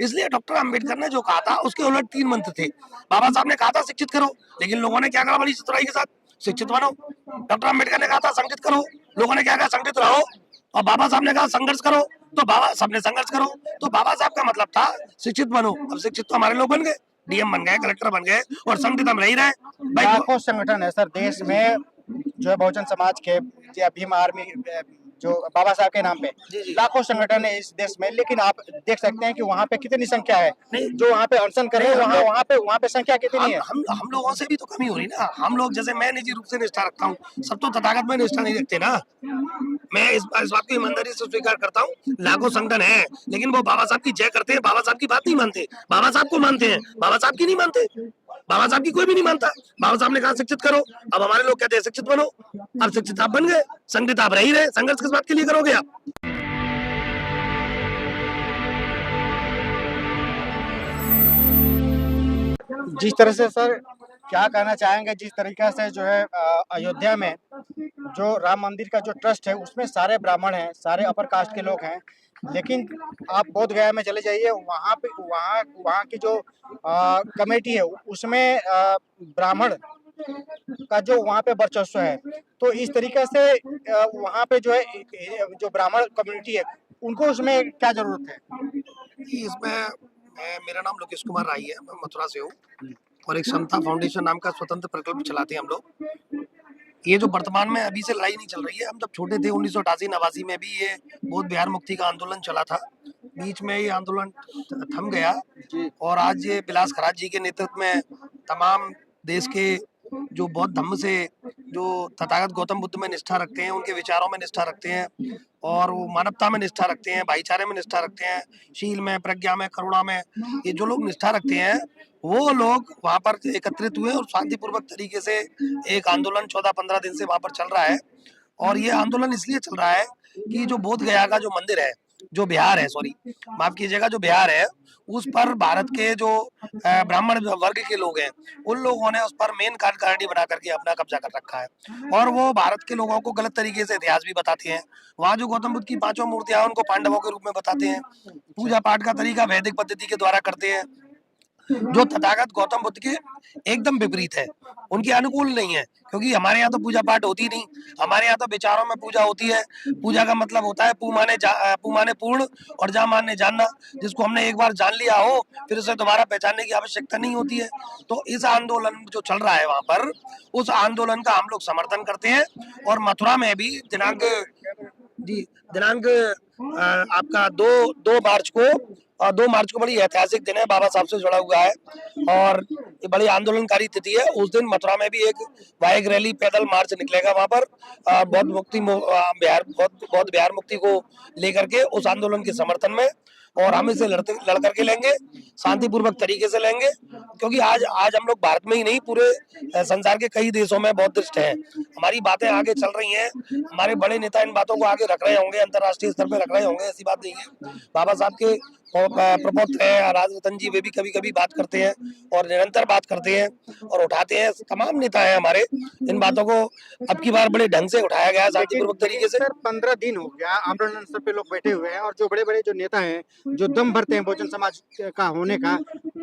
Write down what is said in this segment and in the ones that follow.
इसलिए डॉक्टर अम्बेडकर ने जो कहा था उसके उलट 3 मंत्र थे। बाबा साहब ने कहा था शिक्षित करो, लेकिन लोगों ने क्या कहा बड़ी चतुराई के साथ, शिक्षित बनो। डॉक्टर अम्बेडकर ने कहा था संगठित करो, लोगों ने क्या कहा संगठित रहो। और बाबा साहब ने कहा संघर्ष करो, तो बाबा साहब ने संघर्ष करो। तो बाबा साहब का मतलब था शिक्षित बनो। अब शिक्षित तो हमारे लोग बन गए, डीएम बन गए, कलेक्टर बन गए, और संगठित हम रह ही रहे भाई। लाखों संगठन है सर देश में जो है बहुजन समाज के या भीम आर्मी जो बाबा साहब के नाम पे लाखों संगठन है इस देश में, लेकिन आप देख सकते हैं कि वहाँ पे कितनी संख्या है जो वहाँ पे अनशन कर रहे हैं। वहाँ पे संख्या कितनी है? हम लोगों से भी तो कमी हो रही ना। हम लोग जैसे मैं निजी रूप से निष्ठा रखता हूँ, सब तो तथागत में निष्ठा नहीं रखते ना। मैं इस बात को ईमानदारी से स्वीकार करता हूँ, लाखों संगठन है, लेकिन वो बाबा साहब की जय करते हैं, बाबा साहब की बात नहीं मानते, बाबा साहब को मानते हैं, बाबा साहब की नहीं मानते। बाबा साहब की कोई भी नहीं मानता। बाबा साहब ने कहा शिक्षित करो, अब हमारे लोग कहते हैं शिक्षित बनो। अब शिक्षित आप बन गए, संगठित आप रह ही रहे, संघर्ष किस बात के लिए करोगे आप? जिस तरह से सर क्या कहना चाहेंगे, जिस तरीका से जो है अयोध्या में जो राम मंदिर का जो ट्रस्ट है उसमें सारे ब्राह्मण हैं, सारे अपर कास्ट के लोग हैं, लेकिन आप बोध गया में चले जाइए, वहाँ पे वहाँ की जो कमेटी है उसमें ब्राह्मण का जो वहाँ पे वर्चस्व है। तो इस तरीके से वहाँ पे जो है जो ब्राह्मण कम्युनिटी है उनको उसमें क्या जरूरत है? इसमें मेरा नाम लोकेश कुमार राही है, मैं मथुरा से हूँ, और एक समता फाउंडेशन नाम का स्वतंत्र प्रकल्प चलाते हैं हम लोग। ये जो वर्तमान में अभी से लड़ाई नहीं चल रही है, हम जब छोटे थे 1988-89 में भी ये बौद्ध बिहार मुक्ति का आंदोलन चला था। बीच में ये आंदोलन थम गया, और आज ये बिलास खराज जी के नेतृत्व में तमाम देश के जो बौद्ध धम्म से जो तथागत गौतम बुद्ध में निष्ठा रखते हैं, उनके विचारों में निष्ठा रखते हैं, और वो मानवता में निष्ठा रखते हैं, भाईचारे में निष्ठा रखते हैं, शील में, प्रज्ञा में, करुणा में, ये जो लोग निष्ठा रखते हैं वो लोग वहाँ पर एकत्रित हुए, और शांतिपूर्वक तरीके से एक आंदोलन 14-15 दिन से वहाँ पर चल रहा है। और ये आंदोलन इसलिए चल रहा है कि जो बोध गया का जो मंदिर है, जो बिहार है, सॉरी माफ कीजिएगा, जो बिहार है, उस पर भारत के जो ब्राह्मण वर्ग के लोग हैं, उन लोगों ने उस पर मेन कार्यकारिणी बना करके अपना कब्जा कर रखा है, और वो भारत के लोगों को गलत तरीके से इतिहास भी बताते हैं। वहाँ जो गौतम बुद्ध की 5 मूर्तियां हैं उनको पांडवों के रूप में बताते हैं, पूजा पाठ का तरीका वैदिक पद्धति के द्वारा करते हैं, जो तथागत गौतम बुद्ध के एकदम विपरीत है, उनके अनुकूल नहीं है। क्योंकि हमारे यहाँ तो पूजा पाठ होती नहीं, हमारे यहाँ तो विचारों में पूजा होती है। पूजा का मतलब होता है पू माने पूर्ण और जा माने जानना, जिसको हमने एक बार जान लिया हो फिर उसे दोबारा पहचानने की आवश्यकता नहीं होती है। तो इस आंदोलन जो चल रहा है वहाँ पर, उस आंदोलन का हम लोग समर्थन करते हैं। और मथुरा में भी दिनांक आपका 2 मार्च को बड़ी ऐतिहासिक दिन है, बाबा साहब से जुड़ा हुआ है, और ये बड़ी आंदोलनकारी तिथि है। उस दिन मथुरा में भी एक बाइक रैली, पैदल मार्च निकलेगा वहां पर, बौद्ध बिहार मुक्ति को लेकर के, उस आंदोलन के समर्थन में। और हम इसे लड़ करके लेंगे, शांतिपूर्वक तरीके से लेंगे, क्योंकि आज हम लोग भारत में ही नहीं, पूरे संसार के कई देशों में बौद्धिस्ट हैं। हमारी बातें आगे चल रही हैं, हमारे बड़े नेता इन बातों को आगे रख रहे होंगे, अंतर्राष्ट्रीय स्तर पर रख रहे होंगे, ऐसी बात नहीं है। बाबा साहब के प्रपौत्र है राज रतन जी, वे भी कभी कभी बात करते हैं, और निरंतर बात करते हैं और उठाते हैं। तमाम नेता है हमारे, इन बातों को अब की बार बड़े ढंग से उठाया गया, शांतिपूर्वक तरीके से। सर 15 दिन हो गया आंदोलन सर पे लोग बैठे हुए हैं, और जो बड़े बड़े जो नेता हैं जो दम भरते हैं बहुजन समाज का होने का,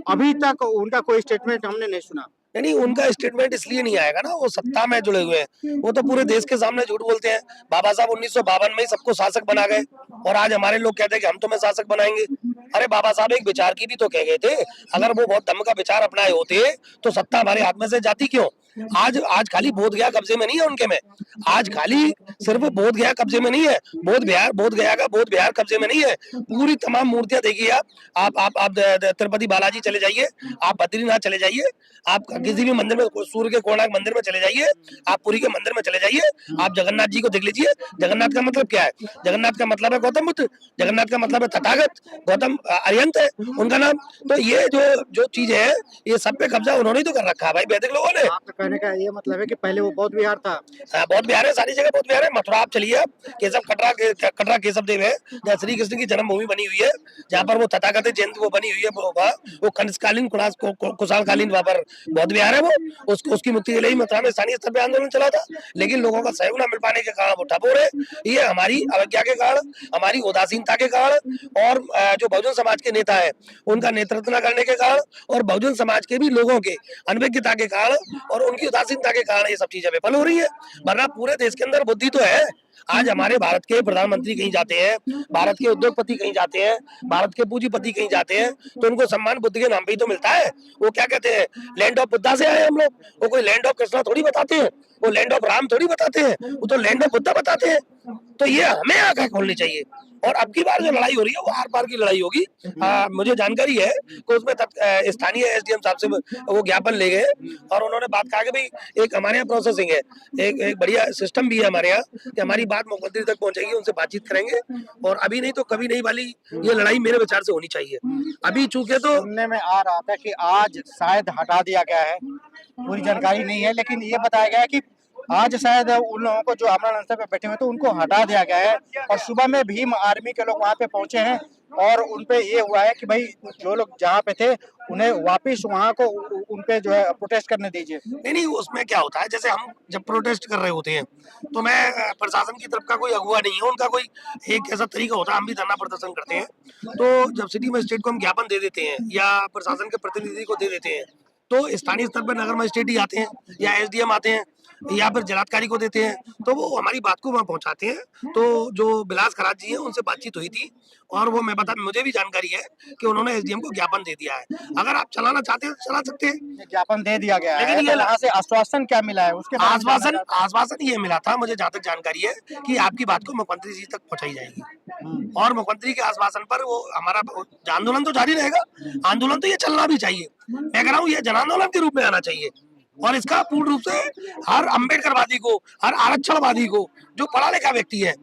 अभी तक उनका कोई स्टेटमेंट हमने नहीं सुना। नहीं, उनका स्टेटमेंट इसलिए नहीं आएगा ना, वो सत्ता में जुड़े हुए हैं, वो तो पूरे देश के सामने झूठ बोलते हैं। बाबा साहब 1952 में ही सबको शासक बना गए, और आज हमारे लोग कहते हैं कि हम तुम्हें शासक बनाएंगे। अरे बाबा साहब एक विचार की भी तो कह गए थे, अगर वो बहुत धम्म का विचार अपनाए होते तो सत्ता हमारे हाथ में से जाती क्यों? आज खाली बोध गया कब्जे में नहीं है उनके में, आज खाली सिर्फ बोध गया कब्जे में नहीं है, बोध गया का बोध बिहार कब्जे में नहीं है। पूरी तमाम मूर्तियां देखिए आप तिरुपति बालाजी चले जाइए, आप बद्रीनाथ चले जाइए, आप किसी भी मंदिर में, सूर्य के कोणार्क मंदिर में चले जाइए, आप पुरी के मंदिर में चले जाइए, आप जगन्नाथ जी को देख लीजिए। जगन्नाथ का मतलब क्या है? जगन्नाथ का मतलब है गौतम बुद्ध, जगन्नाथ का मतलब है तथागत गौतम, अरिहंत है उनका नाम। तो ये जो चीज है, ये सब पे कब्जा उन्होंने तो कर रखा है भाई, वैदिक लोगों ने। कहने का ये मतलब है कि पहले वो बौद्ध विहार था। हाँ, बहुत बिहार है, सारी जगह बहुत बिहार है। मथुरा आप चलिए, आप केशव कटरा केशव देव है, जहाँ श्री कृष्ण की जन्मभूमि बनी हुई है, जहाँ पर वो तथाकथित जयंती वो बनी हुई है, वो कनिष्कालीन कुशालकालीन वहाँ पर बौद्ध विहार है। वो उसकी मुक्ति के लिए मथुरा में स्थानीय स्तर पर आंदोलन चला था, लेकिन लोगों का सहयोग न मिल पाने के कारण वो ठप हो रहे। ये हमारी अवज्ञा के कारण, हमारी उदासीनता के कारण, और जो बहुजन समाज के नेता है उनका नेतृत्व न करने के कारण, और बहुजन समाज के भी लोगों के अनभिज्ञता के कारण और उनकी उदासीनता के कारण ये सब चीजें विफल हो रही है। वरना पूरे देश के अंदर बुद्धि तो है। आज हमारे भारत के प्रधानमंत्री कहीं जाते हैं, भारत के उद्योगपति कहीं जाते हैं, भारत के पूंजीपति कहीं जाते हैं, तो उनको सम्मान बुद्ध के नाम पे ही तो मिलता है। वो क्या कहते हैं, लैंड ऑफ बुद्धा से आए हम लोग। वो कोई लैंड ऑफ कृष्णा थोड़ी बताते हैं, वो लैंड ऑफ राम थोड़ी बताते हैं, वो तो लैंड ऑफ बुद्धा बताते हैं। तो ये हमें आंखें खोलनी चाहिए। और अब की बार जो लड़ाई हो रही है वो आर पार की लड़ाई होगी। मुझे जानकारी है कि उसमें स्थानीय एसडीएम साहब से वो ज्ञापन ले गए, और उन्होंने बात कहा कि भाई एक हमारे यहाँ प्रोसेसिंग है, एक बढ़िया सिस्टम भी है हमारे यहाँ कि हमारी बात मुख्यमंत्री तक पहुंचेगी, उनसे बातचीत करेंगे, और अभी नहीं तो कभी नहीं वाली ये लड़ाई मेरे विचार से होनी चाहिए। अभी चूंकि तो सुनने में आ रहा था कि आज शायद हटा दिया गया है, पूरी जानकारी नहीं है, लेकिन ये बताया गया है कि आज शायद उन लोगों को जो आमरण अनशन पे बैठे हुए थे उनको हटा दिया गया है, और सुबह में भीम आर्मी के लोग वहाँ पे पहुंचे हैं, और उनपे ये हुआ है कि भाई जो लोग जहाँ पे थे उन्हें वापिस वहाँ को उनपे जो है प्रोटेस्ट करने दीजिए। नहीं, उसमें क्या होता है, जैसे हम जब प्रोटेस्ट कर रहे होते हैं तो मैं प्रशासन की तरफ का कोई अगुवा नहीं है, उनका कोई एक ऐसा तरीका होता है, हम भी धरना प्रदर्शन करते हैं, तो जब सिटी मजिस्ट्रेट को हम ज्ञापन दे देते हैं या प्रशासन के प्रतिनिधि को दे देते हैं, तो स्थानीय स्तर पर नगर मजिस्ट्रेट ही आते हैं या एसडीएम आते हैं या फिर जिलाधिकारी को देते हैं, तो वो हमारी बात को वहाँ पहुँचाते हैं। तो जो बिलास खराज जी हैं उनसे बातचीत हुई थी, और वो मुझे भी जानकारी है कि उन्होंने एसडीएम को ज्ञापन दे दिया है। अगर आप चलाना चाहते हैं तो चला सकते हैं। ज्ञापन दे दिया गया है, लेकिन ये तो यहाँ से आश्वासन क्या मिला है उसके बारे में जानना आश्वासन चाहता आश्वासन ये मिला था, मुझे जहाँ तक जानकारी है, कि आपकी बात को मुख्यमंत्री जी तक पहुंचाई जाएगी, हूं। और मुख्यमंत्री के आश्वासन पर वो हमारा आंदोलन तो जारी रहेगा। आंदोलन तो ये चलना भी चाहिए, मैं कह रहा हूँ ये जन आंदोलन के रूप में आना चाहिए, और इसका पूर्ण रूप से हर अम्बेडकरवादी को, हर आरक्षणवादी को, जो पढ़ा लिखा व्यक्ति है,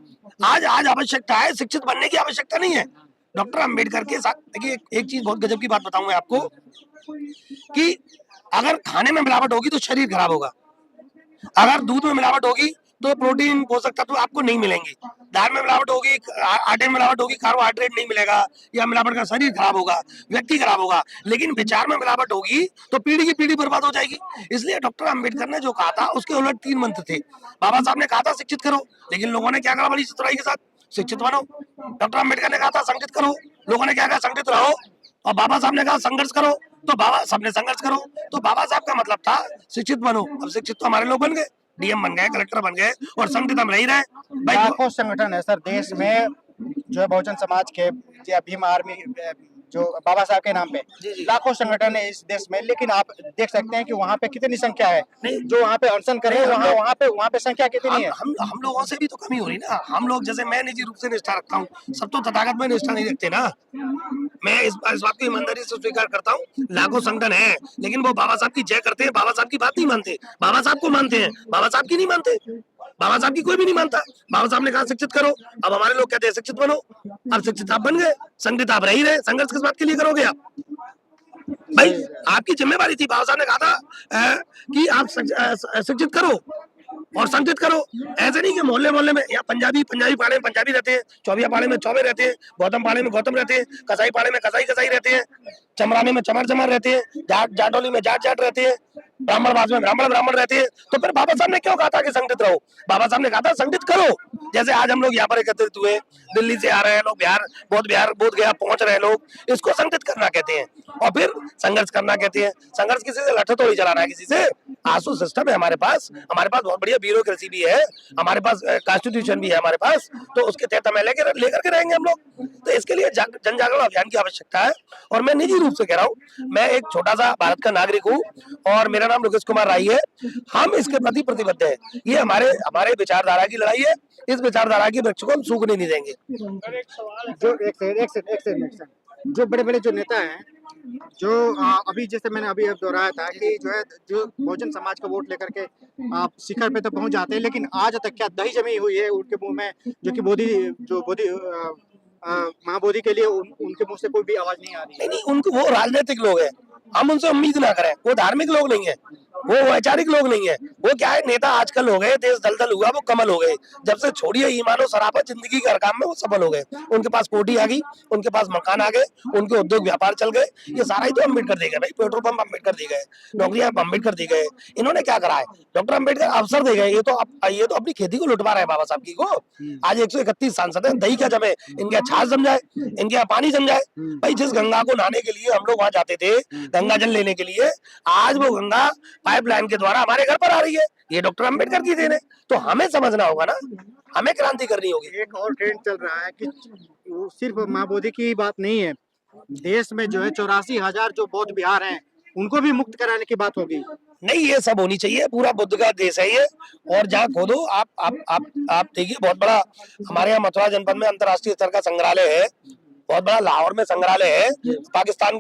आज आवश्यकता है, शिक्षित बनने की आवश्यकता नहीं है। डॉक्टर अम्बेडकर के साथ देखिए, एक चीज बहुत गजब की बात बताऊं मैं आपको, कि अगर खाने में मिलावट होगी तो शरीर खराब होगा, अगर दूध में मिलावट होगी तो प्रोटीन पोषक तत्व आपको नहीं मिलेंगे, दाल में मिलावट होगी, आटे में मिलावट होगी, कार्बोहाइड्रेट नहीं मिलेगा, या मिलावट का शरीर खराब होगा, व्यक्ति खराब होगा। लेकिन विचार में मिलावट होगी तो पीढ़ी की पीढ़ी बर्बाद हो जाएगी। इसलिए डॉक्टर अम्बेडकर ने जो कहा था उसके उलट 3 मंत्र थे। बाबा साहब ने कहा था शिक्षित करो, लेकिन लोगों ने क्या कहा बड़ी चतुराई के साथ, शिक्षित बनो। डॉक्टर अम्बेडकर ने कहा था संगठित करो, लोगों ने क्या कहा संगठित रहो। और बाबा साहब ने कहा संघर्ष करो, तो बाबा साहब ने संघर्ष करो। तो बाबा साहब का मतलब था शिक्षित बनो। अब शिक्षित तो हमारे लोग बन गए, डीएम बन गए, कलेक्टर बन गए, और संगठित हम रह ही रहे भाई। लाखों संगठन है सर देश में जो है बहुजन समाज के या भीम आर्मी जो बाबा साहब के नाम पे जी। लाखों संगठन है इस देश में, लेकिन आप देख सकते हैं कि वहाँ पे कितनी संख्या है जो वहाँ पे अनशन कर रहे हैं, वहाँ पे संख्या कितनी है। हम लोगों से भी तो कमी हो रही ना। हम लोग जैसे, मैं निजी रूप से निष्ठा रखता हूँ, सब तो तथागत में निष्ठा नहीं रखते ना। मैं इस बात को ईमानदारी से स्वीकार करता हूँ, लाखों संगठन है, लेकिन वो बाबा साहब की जय करते हैं, बाबा साहब की बात नहीं मानते, बाबा साहब को मानते हैं, बाबा साहब की नहीं मानते। बाबा साहब की कोई भी नहीं मानता। बाबा साहब ने कहा शिक्षित करो, अब हमारे लोग कहते हैं शिक्षित बनो। अब शिक्षित आप बन गए, संगठित आप रह ही रहे, संघर्ष किस बात के लिए करोगे आप भाई? आपकी जिम्मेवारी थी, बाबा साहब ने कहा था कि आप शिक्षित करो और संगठित करो। ऐसे नहीं कि मोहल्ले मोहल्ले में, या पंजाबी पाड़े में पंजाबी रहते हैं, चौबिया पाड़े में चौबे रहते हैं, गौतम पाड़े में गौतम रहते हैं, कसाई पाड़े में कसाई रहते हैं, चमराने में चमर रहते हैं, जाटोली में जाट रहते हैं, ब्राह्मणवास में ब्राह्मण रहते हैं। तो फिर बाबा साहब ने क्यों कहा था कि संगठित रहो? बाबा साहब ने कहा था संगठित करो। जैसे आज हम लोग यहाँ पर एकत्रित हुए, दिल्ली से आ रहे हैं लोग, बोध गया पहुंच रहे हैं लोग, इसको संगठित करना कहते हैं, और फिर संघर्ष करना कहते हैं। संघर्ष किसी से लठ थोड़ी चलाना है, किसी से। आंसू सिस्टम है हमारे पास बहुत बढ़िया ब्यूरोक्रेसी भी है, हमारे पास कॉन्स्टिट्यूशन भी है हमारे पास, तो उसके तहत हमें लेकर के रहेंगे हम लोग। तो इसके लिए जन जागरण अभियान की आवश्यकता है। और मैं निजी रूप से कह रहा हूँ, मैं एक छोटा सा भारत का नागरिक हूँ, और मेरा नाम लोकेश कुमार राई है। हम इसके प्रति प्रतिबद्ध है। ये हमारे विचारधारा की लड़ाई है। इस विचारधारा के वृक्ष को हम सूखने नहीं देंगे। जो एक सेकंड जो बड़े बड़े जो नेता हैं, जो अभी जैसे मैंने अभी दोहराया था कि जो है जो बहुजन समाज का वोट लेकर के आप शिखर पे तो पहुंच जाते हैं, लेकिन आज तक क्या दही जमी हुई है उनके मुंह में, जो कि बोधी महाबोधि के लिए उनके मुंह से कोई भी आवाज नहीं आ रही है। नहीं, उनको, वो राजनीतिक लोग हैं, हम उनसे उम्मीद ना करें, वो धार्मिक लोग नहीं है। वो वैचारिक लोग नहीं है। वो क्या है, नेता आजकल हो गए, देश दलदल हुआ, वो कमल हो गए। जब से छोड़िए ईमानो सराफा, जिंदगी के हर काम में वो सफल हो गए। उनके पास कोठी आ गई, उनके पास मकान आ गए, उनके उद्योग व्यापार चल गए। ये सारा ही तो अम्बेडकर दे गए भाई। पेट्रोल पंप अम्बेडकर दे गए, नौकरियां अम्बेडकर दे गए। इन्होंने क्या करा है? डॉक्टर अम्बेडकर अवसर दे गए। ये तो अपनी खेती को लुटवा रहे हैं बाबा साहब की को। आज 131 सांसद है, दही क्या जमे, इनके यहाँ छाछ जम जाए, इनके यहाँ पानी जम जाए। भाई जिस गंगा को नहाने के लिए हम लोग वहां जाते थे, गंगा जल लेने के लिए, आज वो गंगा पाइपलाइन के द्वारा हमारे घर पर आ रही है। ये डॉक्टर अम्बेडकर की देन है। तो हमें समझना होगा ना, हमें क्रांति करनी होगी। एक और ट्रेंड चल रहा है कि वो सिर्फ माँ बोधी की बात नहीं है, देश में जो है 84,000 जो बौद्ध विहार हैं उनको भी मुक्त कराने की बात होगी। नहीं, ये सब होनी चाहिए। पूरा बुद्ध का देश है ये। और जहाँ खोदो आप देखिए, बहुत बड़ा हमारे यहाँ मथुरा जनपद में अंतर्राष्ट्रीय स्तर का संग्रहालय है। बहुत बड़ा लाहौर में संग्रहालय है। पाकिस्तान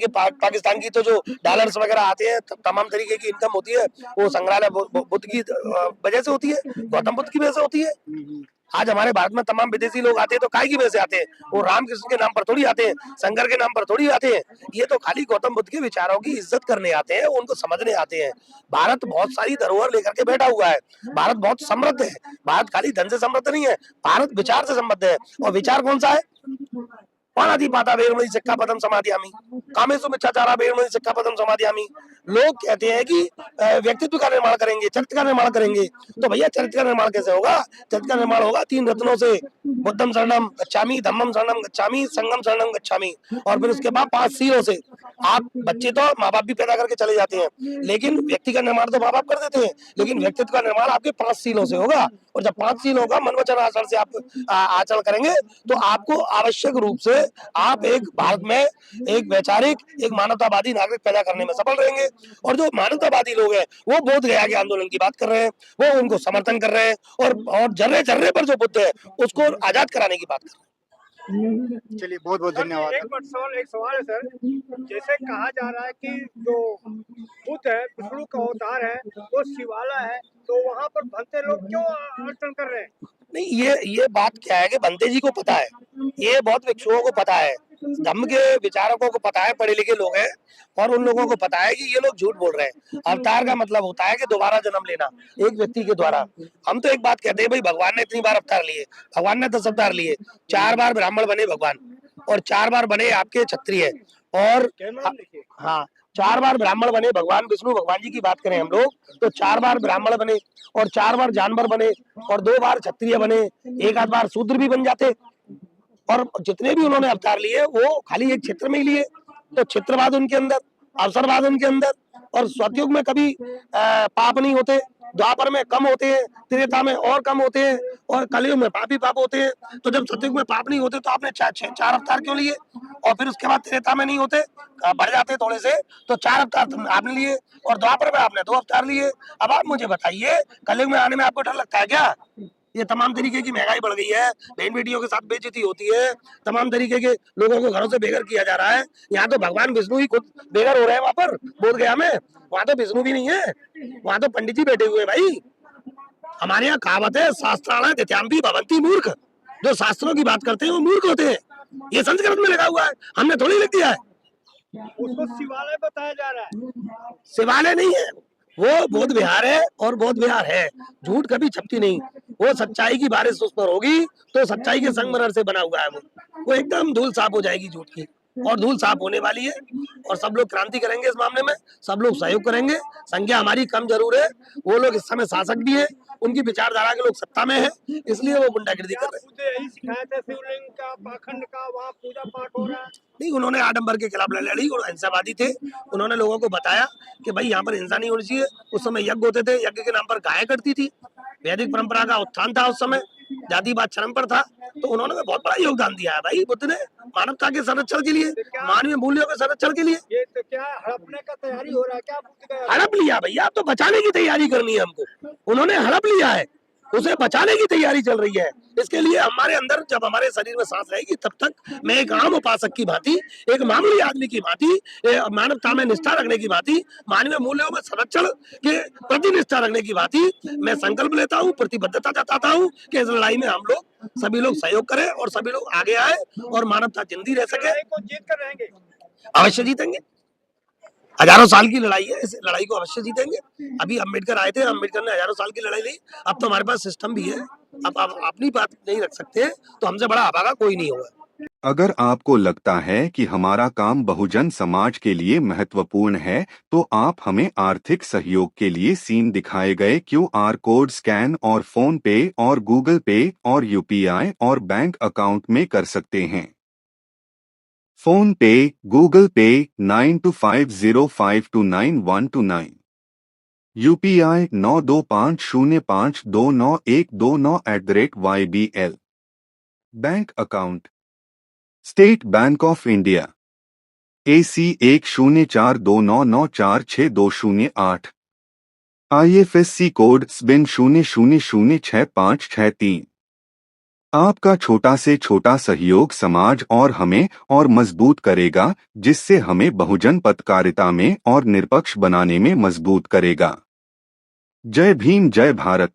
की तो जो डॉलर्स वगैरह आते हैं, तमाम तरीके की इनकम होती है, वो संग्रहालय बुद्ध की वजह से होती है, गौतम बुद्ध की वजह से होती है। आज हमारे भारत में तमाम विदेशी लोग आते हैं तो काय की वजह से आते हैं? वो रामकृष्ण के नाम पर थोड़ी आते हैं, शंकर के नाम पर थोड़ी आते हैं। ये तो खाली गौतम बुद्ध के विचारों की इज्जत करने आते हैं, उनको समझने आते हैं। भारत बहुत सारी धरोहर लेकर के बैठा हुआ है। भारत बहुत समृद्ध है। भारत खाली धन से समृद्ध नहीं है, भारत विचार से समृद्ध है। और विचार कौन सा है? पाता वेरमणि सिक्खापदम समाधियामि, कामेषु मिच्छाचारा वेरमणि सिक्खापदम समाधियामि। लोग कहते हैं कि व्यक्तित्व का निर्माण करेंगे, चरित्र का निर्माण करेंगे। तो भैया चरित्र का निर्माण कैसे होगा? चरित्र का निर्माण होगा 3 रत्नों से, बुद्धम शरणम गच्छामि, धम्मम शरणम गच्छामि, संघम शरणम गच्छामि। और फिर उसके बाद 5 सीलों से। आप बच्चे तो माँ बाप भी पैदा करके चले जाते हैं, लेकिन व्यक्ति का निर्माण तो माँ बाप कर देते हैं, लेकिन व्यक्तित्व का निर्माण आपके 5 सीलों से होगा। और जब 5 सीलों का मन वचन आचरण से आप आचरण करेंगे, तो आपको आवश्यक रूप से आप एक भारत में एक वैचारिक, एक मानवतावादी नागरिक पैदा करने में सफल रहेंगे। और जो मानवतावादी लोग हैं, वो बोध गया के आंदोलन की बात कर रहे हैं, वो उनको समर्थन कर रहे हैं, और जर्रे जर्रे पर जो बुद्ध है उसको आजाद कराने की बात कर रहे हैं। चलिए, बहुत बहुत धन्यवाद। एक सवाल है सर, जैसे कहा जा रहा है कि जो बुद्ध है, विष्णु का अवतार है, वो शिवाला है, तो वहाँ पर भक्ते लोग क्यों अड़चन कर रहे हैं? नहीं, ये बात क्या है कि बंते जी को पता है, ये बहुत भिक्षुओं को पता है, धम्म के विचारकों को पता है, पढ़े लिखे लोग हैं, और उन लोगों को पता है कि ये लोग झूठ बोल रहे हैं। अवतार का मतलब होता है कि दोबारा जन्म लेना एक व्यक्ति के द्वारा। हम तो एक बात कहते हैं भाई, भगवान ने इतनी बार अवतार लिए, भगवान ने 10 अवतार लिए, 4 बार ब्राह्मण बने भगवान, और 4 बार बने आपके क्षत्रिय, और हाँ 4 बार ब्राह्मण बने भगवान विष्णु। भगवान जी की बात करें हम लोग तो 4 बार ब्राह्मण बने, और 4 बार जानवर बने, और 2 बार क्षत्रिय बने, एक आध बार शूद्र भी बन जाते। और जितने भी उन्होंने अवतार लिए वो खाली एक क्षेत्र में ही लिए। तो क्षेत्रवाद उनके अंदर, अवसरवाद उनके अंदर, और सतयुग में कभी पाप नहीं होते, द्वापर में कम होते हैं, त्रेता में और कम होते हैं, और कलयुग में पाप ही पाप होते हैं। तो जब सतयुग में पाप नहीं होते तो आपने 4 अवतार क्यों लिए? और फिर उसके बाद त्रेता में नहीं होते, बढ़ जाते थोड़े से, तो 4 अवतार आपने लिए, और द्वापर में आपने 2 अवतार लिए। अब आप मुझे बताइए, कलयुग में आने में आपको डर लगता है क्या? ये तमाम तरीके की महंगाई बढ़ गई है, बहन बेटियों के साथ बेइज्जती होती है, तमाम तरीके के लोगों को घरों से बेघर किया जा रहा है। यहाँ तो भगवान विष्णु ही खुद बेघर हो रहे हैं। वहां पर बोध गया में, वहां तो विष्णु भी नहीं है, वहां तो पंडित जी बैठे हुए हैं भाई। हमारे यहाँ कहावत है, शास्त्राणां द्वितीयम्पि भवन्ति मूर्ख। जो शास्त्रों की बात करते हैं वो मूर्ख होते हैं। ये संस्कृत में लगा हुआ है, हमने थोड़ी लिख दिया है। उसको शिवालय बताया जा रहा है। शिवालय नहीं है वो, बोध विहार है, और बोध विहार है। झूठ कभी छपती नहीं। वो सच्चाई की बारिश उस पर होगी तो सच्चाई के संगमरमर से बना हुआ है वो एकदम धूल साफ हो जाएगी झूठ की, और धूल साफ होने वाली है। और सब लोग क्रांति करेंगे इस मामले में, सब लोग सहयोग करेंगे। संख्या हमारी कम जरूर है, वो लोग इस समय शासक भी है, उनकी विचारधारा के लोग सत्ता में है, इसलिए वो गुंडागिर्दी कर रहे हैं। मुझे यही सिखाया था, शिवलिंग का पाखंड का वहाँ पूजा पाठ हो रहा है। नहीं, उन्होंने आडंबर के खिलाफ लड़ी, और हिंसावादी थे। उन्होंने लोगों को बताया कि भाई यहाँ पर हिंसा नहीं होनी चाहिए। उस समय यज्ञ होते थे, यज्ञ के नाम पर गाय कटती थी, वैदिक परंपरा का उत्थान था उस समय, जातिवाद चरम पर था। तो उन्होंने बहुत बड़ा योगदान दिया है भाई बुद्ध ने, मानवता के संरक्षण के लिए, मानवीय मूल्यों के संरक्षण के लिए। ये तो क्या हड़पने का तैयारी हो रहा है क्या बुद्ध का? हड़प लिया भैया, अब तो बचाने की तैयारी करनी है हमको। उन्होंने हड़प लिया है, उसे बचाने की तैयारी चल रही है। इसके लिए हमारे अंदर, जब हमारे शरीर में सांस रहेगी, तब तक मैं एक आम उपासक की भांति, एक मामूली आदमी की भांति, मानवता में निष्ठा रखने की भांति, मानवीय मूल्यों में संरक्षण के प्रति निष्ठा रखने की भांति मैं संकल्प लेता हूँ, प्रतिबद्धता जताता हूँ कि इस लड़ाई में हम लोग सभी लोग सहयोग करें, और सभी लोग आगे आए, और मानवता जिंदी रह सके। को जीत कर रहेंगे, अवश्य जीतेंगे। हजारों साल की लड़ाई है, इस लड़ाई को अवश्य जीतेंगे। अभी अम्बेडकर आए थे, अम्बेडकर ने हजारों साल की लड़ाई ली। अब तो हमारे पास सिस्टम भी है। अब आप अपनी बात नहीं रख सकते तो हमसे बड़ा अभागा कोई नहीं होगा। अगर आपको लगता है कि हमारा काम बहुजन समाज के लिए महत्वपूर्ण है, तो आप हमें आर्थिक सहयोग के लिए सीन दिखाए गए QR कोड स्कैन और फोन पे और गूगल पे और UPI और बैंक अकाउंट में कर सकते हैं। फोन पे, गूगल पे 9250529129, UPI 9250529129 bank account state bank of India AC 104299462008, IFSC code SBIN 00066563। आपका छोटा से छोटा सहयोग समाज और हमें और मजबूत करेगा, जिससे हमें बहुजन पत्रकारिता में और निष्पक्ष बनाने में मजबूत करेगा। जय भीम, जय भारत।